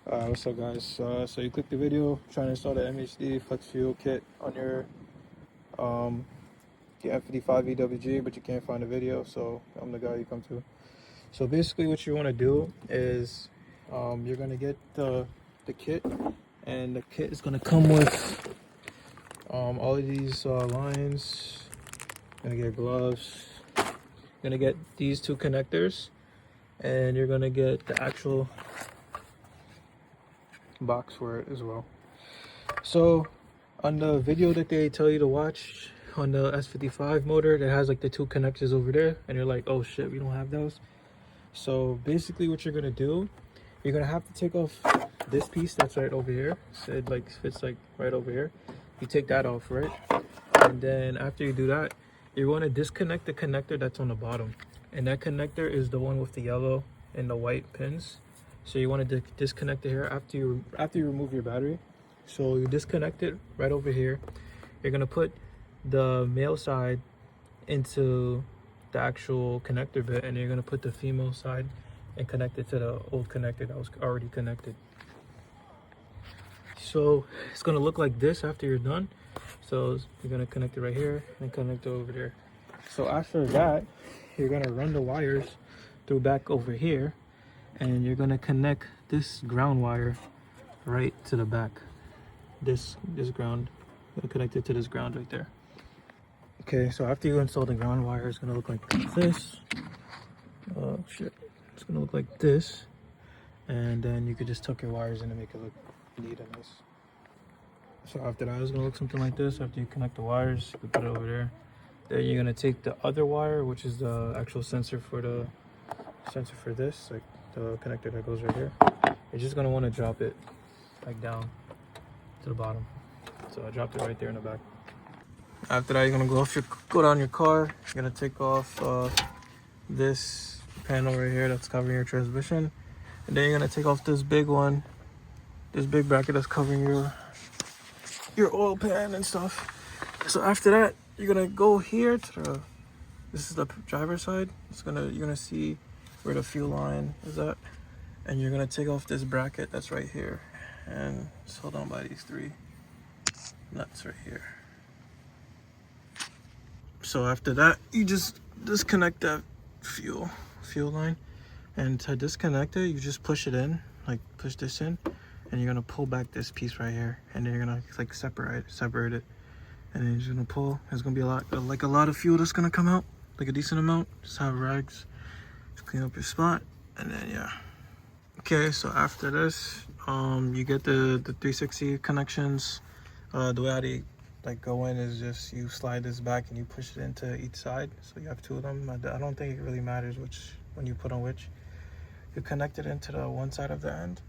What's up, guys? So you click the video trying to install the MHD flex fuel kit on your n55 EWG, but you can't find the video, so I'm the guy you come to. So basically what you want to do is you're going to get the kit, and the kit is going to come with all of these lines. You're going to get gloves, you're going to get these two connectors, and you're going to get the actual box for it as well. So on the video that they tell you to watch on the S55 motor, that has like the two connectors over there, and you're like, oh shit, we don't have those. So basically what you're gonna do, you're gonna have to take off this piece that's right over here. So it like fits like right over here. You take that off, right? And then after you do that, you're going to disconnect the connector that's on the bottom, and that connector is the one with the yellow and the white pins. So you want to disconnect it here after you remove your battery. So you disconnect it right over here. You're gonna put the male side into the actual connector bit, and you're gonna put the female side and connect it to the old connector that was already connected. So it's gonna look like this after you're done. So you're gonna connect it right here and connect it over there. So after that, you're gonna run the wires through back over here, and you're gonna connect this ground wire right to the back. This ground, I'm gonna connect it to this ground right there. Okay, so after you install the ground wire, it's gonna look like this. Oh shit, it's gonna look like this, and then you could just tuck your wires in and make it look neat and nice. So after that, it's gonna look something like this. After you connect the wires, you put it over there. Then you're gonna take the other wire, which is the actual sensor for this, like the connector that goes right here. You're just gonna want to drop it like down to the bottom. So I dropped it right there in the back. After that, you're gonna go down your car. You're gonna take off this panel right here that's covering your transmission, and then you're gonna take off this big one, this big bracket that's covering your oil pan and stuff. So after that, you're gonna go here to this is the driver's side. You're gonna see where the fuel line is at, and you're gonna take off this bracket that's right here, and it's held on by these three nuts right here. So after that, you just disconnect that fuel line, and to disconnect it, you just push it in, like push this in, and you're gonna pull back this piece right here, and then you're gonna like separate it, and then you're just gonna pull. There's gonna be a lot of fuel that's gonna come out, like a decent amount. Just have rags, just clean up your spot, and then yeah. Okay, so after this, you get the 360 connections. The way how they like go in is just you slide this back and you push it into each side. So you have two of them. I don't think it really matters which when you put on which. You connect it into the one side of the end,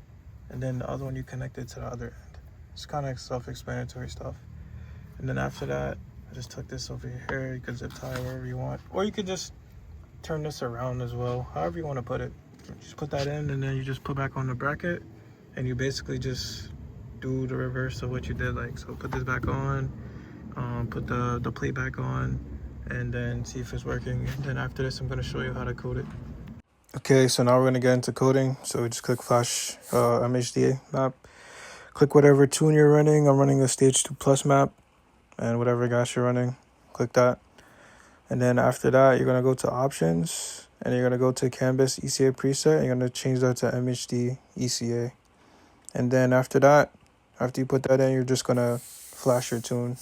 and then the other one you connect it to the other end. It's kind of self-explanatory stuff. And then after that, I just took this over here. You could zip tie wherever you want, or you could just turn this around as well, however you want to put it. Just put that in, and then you just put back on the bracket, and you basically just do the reverse of what you did. Like, so put this back on, put the plate back on, and then see if it's working. And then after this, I'm going to show you how to code it. Okay, so now we're going to get into coding. So we just click flash MHD map, click whatever tune you're running. I'm running a stage 2 plus map, and whatever gas you're running, click that. And then after that, you're going to go to options, and you're going to go to canvas ECA preset, and you're going to change that to MHD ECA. And then after that, after you put that in, you're just going to flash your tune.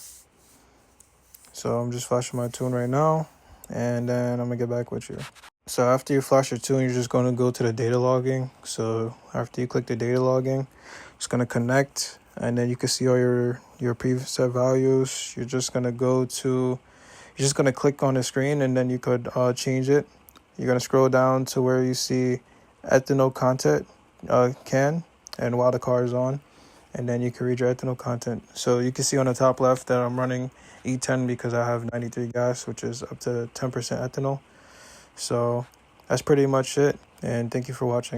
So I'm just flashing my tune right now, and then I'm going to get back with you. So after you flash your tune, you're just going to go to the data logging. So after you click the data logging, it's going to connect, and then you can see all your preset values. You're just going to click on the screen, and then you could change it. You're going to scroll down to where you see ethanol content can, and while the car is on, and then you can read your ethanol content. So you can see on the top left that I'm running E10 because I have 93 gas, which is up to 10% ethanol. So that's pretty much it, and thank you for watching.